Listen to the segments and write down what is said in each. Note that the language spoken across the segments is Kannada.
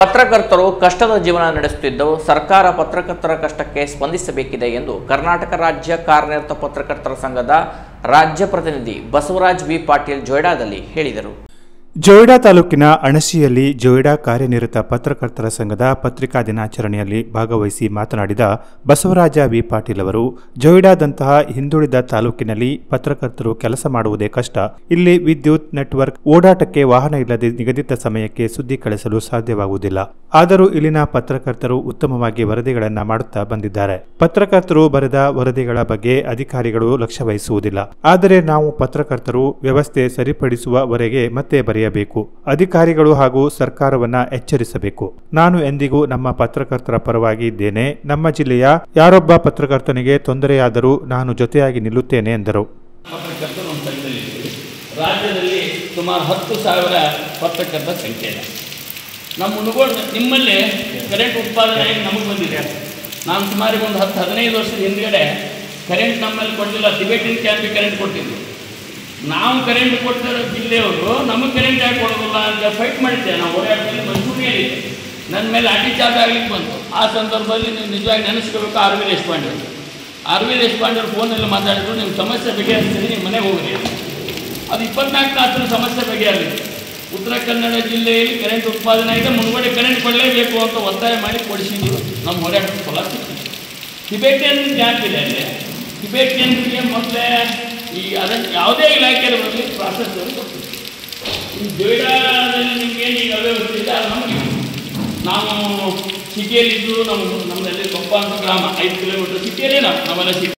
ಪತ್ರಕರ್ತರು ಕಷ್ಟದ ಜೀವನ ನಡೆಸುತ್ತಿದ್ದು ಸರ್ಕಾರ ಪತ್ರಕರ್ತರ ಕಷ್ಟಕ್ಕೆ ಸ್ಪಂದಿಸಬೇಕಿದೆ ಎಂದು ಕರ್ನಾಟಕ ರಾಜ್ಯ ಕಾರ್ಯನಿರತ ಪತ್ರಕರ್ತರ ಸಂಘದ ರಾಜ್ಯ ಪ್ರತಿನಿಧಿ ಬಸವರಾಜ್ ವಿ ಪಾಟೀಲ್ ಜೋಯ್ಡಾದಲ್ಲಿ ಹೇಳಿದರು. ಜೋಯ್ಡಾ ತಾಲೂಕಿನ ಅಣಶಿಯಲ್ಲಿ ಜೋಯ್ಡಾ ಕಾರ್ಯನಿರತ ಪತ್ರಕರ್ತರ ಸಂಘದ ಪತ್ರಿಕಾ ದಿನಾಚರಣೆಯಲ್ಲಿ ಭಾಗವಹಿಸಿ ಮಾತನಾಡಿದ ಬಸವರಾಜ ವಿ ಪಾಟೀಲ್ ಅವರು, ಜೋಯ್ಡಾದಂತಹ ಹಿಂದುಳಿದ ತಾಲೂಕಿನಲ್ಲಿ ಪತ್ರಕರ್ತರು ಕೆಲಸ ಮಾಡುವುದೇ ಕಷ್ಟ. ಇಲ್ಲಿ ವಿದ್ಯುತ್ ನೆಟ್ವರ್ಕ್ ಓಡಾಟಕ್ಕೆ ವಾಹನ ಇಲ್ಲದೆ ನಿಗದಿತ ಸಮಯಕ್ಕೆ ಸುದ್ದಿ ಕಳಿಸಲು ಸಾಧ್ಯವಾಗುವುದಿಲ್ಲ. ಆದರೂ ಇಲ್ಲಿನ ಪತ್ರಕರ್ತರು ಉತ್ತಮವಾಗಿ ವರದಿಗಳನ್ನು ಮಾಡುತ್ತಾ ಬಂದಿದ್ದಾರೆ. ಪತ್ರಕರ್ತರು ಬರೆದ ವರದಿಗಳ ಬಗ್ಗೆ ಅಧಿಕಾರಿಗಳು ಲಕ್ಷ್ಯ ವಹಿಸುವುದಿಲ್ಲ. ಆದರೆ ನಾವು ಪತ್ರಕರ್ತರು ವ್ಯವಸ್ಥೆ ಸರಿಪಡಿಸುವವರೆಗೆ ಮತ್ತೆ ಬರೆಯಬೇಕು. ಅಧಿಕಾರಿಗಳು ಹಾಗೂ ಸರ್ಕಾರವನ್ನ ಎಚ್ಚರಿಸಬೇಕು. ನಾನು ಎಂದಿಗೂ ನಮ್ಮ ಪತ್ರಕರ್ತರ ಪರವಾಗಿ ಇದ್ದೇನೆ. ನಮ್ಮ ಜಿಲ್ಲೆಯ ಯಾರೊಬ್ಬ ಪತ್ರಕರ್ತನಿಗೆ ತೊಂದರೆಯಾದರೂ ನಾನು ಜೊತೆಯಾಗಿ ನಿಲ್ಲುತ್ತೇನೆ ಎಂದರು. ರಾಜ್ಯದಲ್ಲಿ ಸುಮಾರು 10,000 ಪತ್ರಕರ್ತರ ಸಂಖ್ಯೆ ಇದೆ. ನಮ್ಮ ನಿಮ್ಮಲ್ಲಿ ಕರೆಂಟ್ ಉತ್ಪಾದನೆ ನಮಗೆ ಬಂದಿದೆ. ನಾನು ಸುಮಾರು ಒಂದು 10-15 ವರ್ಷದ ಹಿಂದ್ಗಡೆ ಕರೆಂಟ್ ನಮ್ಮಲ್ಲಿ ಕೊಡಲಿಲ್ಲ. ಟಿಬೆಟಿನ್ ಕ್ಯಾಂಪಿಗೆ ಕರೆಂಟ್ ಕೊಟ್ಟಿದ್ದು. ನಾವು ಕರೆಂಟ್ ಕೊಟ್ಟಿರೋ ಜಿಲ್ಲೆಯವರು ನಮಗೆ ಕರೆಂಟ್ ಯಾಕೆ ಕೊಡೋದಿಲ್ಲ ಅಂತ ಫೈಟ್ ಮಾಡಿದ್ದೆ. ನಾವು ಓಡಾಟದಲ್ಲಿ ಮಂಜೂರಿಯಲ್ಲಿ ನನ್ನ ಮೇಲೆ ಲಾಠಿ ಚಾರ್ಜ್ ಆಗ್ಲಿಕ್ಕೆ ಬಂತು. ಆ ಸಂದರ್ಭದಲ್ಲಿ ನೀವು ನಿಜವಾಗಿ ನೆನೆಸ್ಕೋಬೇಕು. ಆರ್ ವಿ ದೇಶಪಾಂಡೆ ಅವರು ಫೋನಲ್ಲಿ ಮಾತಾಡಿದ್ರು, ನಿಮ್ಮ ಸಮಸ್ಯೆ ಬಗೆಹರಿಸ್ತೀನಿ, ನಿಮ್ಮ ಮನೆಗೆ ಹೋಗ್ರಿ. ಅದು 24 ತಾಸಿನ ಸಮಸ್ಯೆ ಬಗೆಹರಿತು. ಉತ್ತರ ಕನ್ನಡ ಜಿಲ್ಲೆಯಲ್ಲಿ ಕರೆಂಟ್ ಉತ್ಪಾದನೆ ಇದೆ, ಮುಂಗಡೆ ಕರೆಂಟ್ ಕೊಡಲೇಬೇಕು ಅಂತ ಒತ್ತಾಯ ಮಾಡಿ ಕೊಡಿಸಿದ್ರು. ನಮ್ಮ ಹೋರಾಟದ ಫಲ ಸಿಕ್ಕಿದೆ. ಟಿಬೆಟಿಯನ್ ಕ್ಯಾಂಪ್ ಇದೆ ಅಲ್ಲಿ. ಟಿಬೆಟಿಯನ್ಗೆ ಮೊದಲೇ ಅದನ್ನು ಯಾವುದೇ ಇಲಾಖೆಯಲ್ಲಿ ಬರಲಿ ಪ್ರಾಸೆಸ್ ಕೊಡ್ತೀವಿ. ಈ ಜೋಯ್ಡಾದಲ್ಲಿ ನಿಮಗೇನು ಈಗ ಅವ್ಯವಸ್ಥೆ ಇದೆ ಅದು ನಮಗೆ. ನಾವು ಸಿಟಿಯಲ್ಲಿದ್ದು ನಮ್ಮಲ್ಲಿ ಕೊಪ್ಪ ಅಂತ ಗ್ರಾಮ 5 ಕಿಲೋಮೀಟರ್ ಸಿಟಿಯಲ್ಲೇ ನಮ್ಮೆಲ್ಲ ಸಿಟಿ.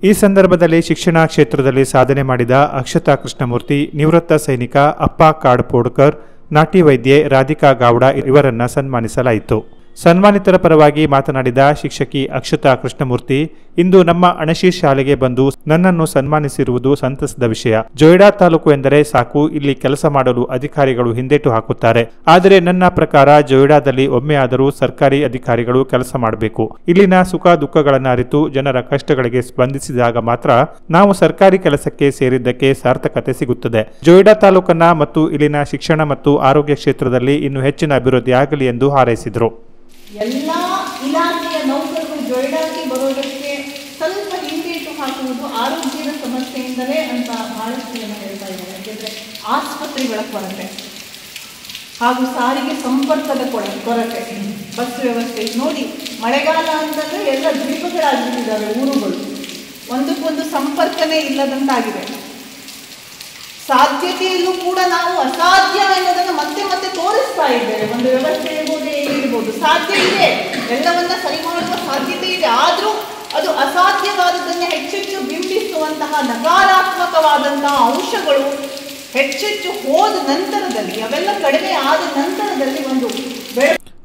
ಈ ಸಂದರ್ಭದಲ್ಲಿ ಶಿಕ್ಷಣ ಕ್ಷೇತ್ರದಲ್ಲಿ ಸಾಧನೆ ಮಾಡಿದ ಅಕ್ಷತಾ ಕೃಷ್ಣಮೂರ್ತಿ, ನಿವೃತ್ತ ಸೈನಿಕ ಅಪ್ಪ ಕಾಡ್ಪೋಡ್ಕರ್, ನಾಟಿ ವೈದ್ಯೆ ರಾಧಿಕಾ ಗೌಡ ಇವರನ್ನ ಸನ್ಮಾನಿಸಲಾಯಿತು. ಸನ್ಮಾನಿತರ ಪರವಾಗಿ ಮಾತನಾಡಿದ ಶಿಕ್ಷಕಿ ಅಕ್ಷತಾ ಕೃಷ್ಣಮೂರ್ತಿ, ಇಂದು ನಮ್ಮ ಅಣಶಿ ಶಾಲೆಗೆ ಬಂದು ನನ್ನನ್ನು ಸನ್ಮಾನಿಸಿರುವುದು ಸಂತಸದ ವಿಷಯ. ಜೋಯ್ಡಾ ತಾಲೂಕು ಎಂದರೆ ಸಾಕು, ಇಲ್ಲಿ ಕೆಲಸ ಮಾಡಲು ಅಧಿಕಾರಿಗಳು ಹಿಂದೇಟು ಹಾಕುತ್ತಾರೆ. ಆದರೆ ನನ್ನ ಪ್ರಕಾರ ಜೋಯ್ಡಾದಲ್ಲಿ ಒಮ್ಮೆಯಾದರೂ ಸರ್ಕಾರಿ ಅಧಿಕಾರಿಗಳು ಕೆಲಸ ಮಾಡಬೇಕು. ಇಲ್ಲಿನ ಸುಖ ದುಃಖಗಳನ್ನು ಅರಿತು ಜನರ ಕಷ್ಟಗಳಿಗೆ ಸ್ಪಂದಿಸಿದಾಗ ಮಾತ್ರ ನಾವು ಸರ್ಕಾರಿ ಕೆಲಸಕ್ಕೆ ಸೇರಿದ್ದಕ್ಕೆ ಸಾರ್ಥಕತೆ ಸಿಗುತ್ತದೆ. ಜೋಯ್ಡಾ ತಾಲೂಕನ್ನ ಮತ್ತು ಇಲ್ಲಿನ ಶಿಕ್ಷಣ ಮತ್ತು ಆರೋಗ್ಯ ಕ್ಷೇತ್ರದಲ್ಲಿ ಇನ್ನೂ ಹೆಚ್ಚಿನ ಅಭಿವೃದ್ಧಿ ಆಗಲಿ ಎಂದು ಹಾರೈಸಿದರು. ಎಲ್ಲ ಇಲಾಖೆಯ ನೌಕರರು ಜೋಯ್ಡಾಕ್ಕೆ ಬರೋದಕ್ಕೆ ಸ್ವಲ್ಪ ಹಿಂದೇಟು ಹಾಕುವುದು ಆರೋಗ್ಯದ ಸಮಸ್ಯೆಯಿಂದಲೇ ಅಂತ ಬಹಳಷ್ಟು ಜನ ಹೇಳ್ತಾ ಇದ್ದಾರೆ. ಯಾಕೆಂದರೆ ಆಸ್ಪತ್ರೆಗಳ ಕೊರತೆ ಹಾಗೂ ಸಾರಿಗೆ ಸಂಪರ್ಕದ ಕೊರತೆ, ಬಸ್ ವ್ಯವಸ್ಥೆ ನೋಡಿ. ಮಳೆಗಾಲ ಅಂತಂದರೆ ಎಲ್ಲ ದ್ವೀಪಗಳಾಗಿಬಿಟ್ಟಿದ್ದಾವೆ ಊರುಗಳು. ಒಂದಕ್ಕೊಂದು ಸಂಪರ್ಕನೇ ಇಲ್ಲದಂತಾಗಿದೆ. ಸಾಧ್ಯತೆಯಲ್ಲೂ ಕೂಡ ನಾವು ಅಸಾಧ್ಯ ಎನ್ನುವುದನ್ನು ಮತ್ತೆ ಮತ್ತೆ ತೋರಿಸ್ತಾ ಇದ್ದೇವೆ. ಒಂದು ವ್ಯವಸ್ಥೆ ಇರ್ಬೋದು, ಏನಿರ್ಬೋದು, ಸಾಧ್ಯ ಇದೆ, ಎಲ್ಲವನ್ನ ಸರಿ ಮಾಡುವ ಸಾಧ್ಯತೆ ಇದೆ. ಆದರೂ ಅದು ಅಸಾಧ್ಯವಾದದನ್ನು ಹೆಚ್ಚೆಚ್ಚು ಬಿಂಬಿಸುವಂತಹ ನಕಾರಾತ್ಮಕವಾದಂತಹ ಅಂಶಗಳು ಹೆಚ್ಚೆಚ್ಚು ಹೋದ ನಂತರದಲ್ಲಿ, ಅವೆಲ್ಲ ಕಡಿಮೆ ಆದ ನಂತರದಲ್ಲಿ ಒಂದು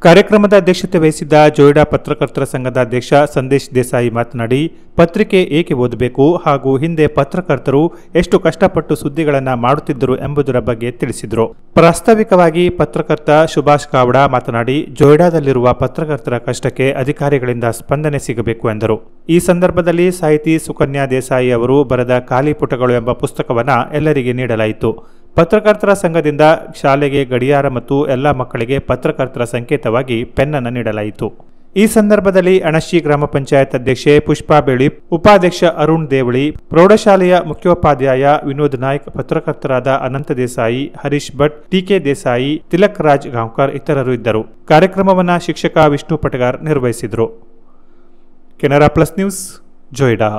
ಕಾರ್ಯಕ್ರಮದ ಅಧ್ಯಕ್ಷತೆ ವಹಿಸಿದ್ದ ಜೋಯ್ಡಾ ಪತ್ರಕರ್ತರ ಸಂಘದ ಅಧ್ಯಕ್ಷ ಸಂದೇಶ್ ದೇಸಾಯಿ ಮಾತನಾಡಿ, ಪತ್ರಿಕೆ ಏಕೆ ಓದಬೇಕು ಹಾಗೂ ಹಿಂದೆ ಪತ್ರಕರ್ತರು ಎಷ್ಟು ಕಷ್ಟಪಟ್ಟು ಸುದ್ದಿಗಳನ್ನು ಮಾಡುತ್ತಿದ್ದರು ಎಂಬುದರ ಬಗ್ಗೆ ತಿಳಿಸಿದರು. ಪ್ರಾಸ್ತಾವಿಕವಾಗಿ ಪತ್ರಕರ್ತ ಸುಭಾಷ್ ಕಾವಡ ಮಾತನಾಡಿ, ಜೋಯ್ಡಾದಲ್ಲಿರುವ ಪತ್ರಕರ್ತರ ಕಷ್ಟಕ್ಕೆ ಅಧಿಕಾರಿಗಳಿಂದ ಸ್ಪಂದನೆ ಸಿಗಬೇಕು ಎಂದರು. ಈ ಸಂದರ್ಭದಲ್ಲಿ ಸಾಹಿತಿ ಸುಕನ್ಯಾ ದೇಸಾಯಿ ಅವರು ಬರೆದ ಖಾಲಿ ಪುಟಗಳು ಎಂಬ ಪುಸ್ತಕವನ್ನು ಎಲ್ಲರಿಗೆ ನೀಡಲಾಯಿತು. ಪತ್ರಕರ್ತರ ಸಂಘದಿಂದ ಶಾಲೆಗೆ ಗಡಿಯಾರ ಮತ್ತು ಎಲ್ಲ ಮಕ್ಕಳಿಗೆ ಪತ್ರಕರ್ತರ ಸಂಕೇತವಾಗಿ ಪೆನ್ನನ್ನು ನೀಡಲಾಯಿತು. ಈ ಸಂದರ್ಭದಲ್ಲಿ ಅಣಶಿ ಗ್ರಾಮ ಪಂಚಾಯತ್ ಅಧ್ಯಕ್ಷೆ ಪುಷ್ಪಾ ಬೆಳಿಪ್, ಉಪಾಧ್ಯಕ್ಷ ಅರುಣ್ ದೇವಳಿ, ಪ್ರೌಢಶಾಲೆಯ ಮುಖ್ಯೋಪಾಧ್ಯಾಯ ವಿನೋದ್ ನಾಯ್ಕ್, ಪತ್ರಕರ್ತರಾದ ಅನಂತ ದೇಸಾಯಿ, ಹರೀಶ್ ಭಟ್, ಟಿಕೆ ದೇಸಾಯಿ, ತಿಲಕ್ ರಾಜ್ ಗಾಂವ್ಕರ್ ಇತರರು ಇದ್ದರು. ಕಾರ್ಯಕ್ರಮವನ್ನು ಶಿಕ್ಷಕ ವಿಷ್ಣು ಪಟಗಾರ್ ನಿರ್ವಹಿಸಿದರು. Canara plus news, Joida.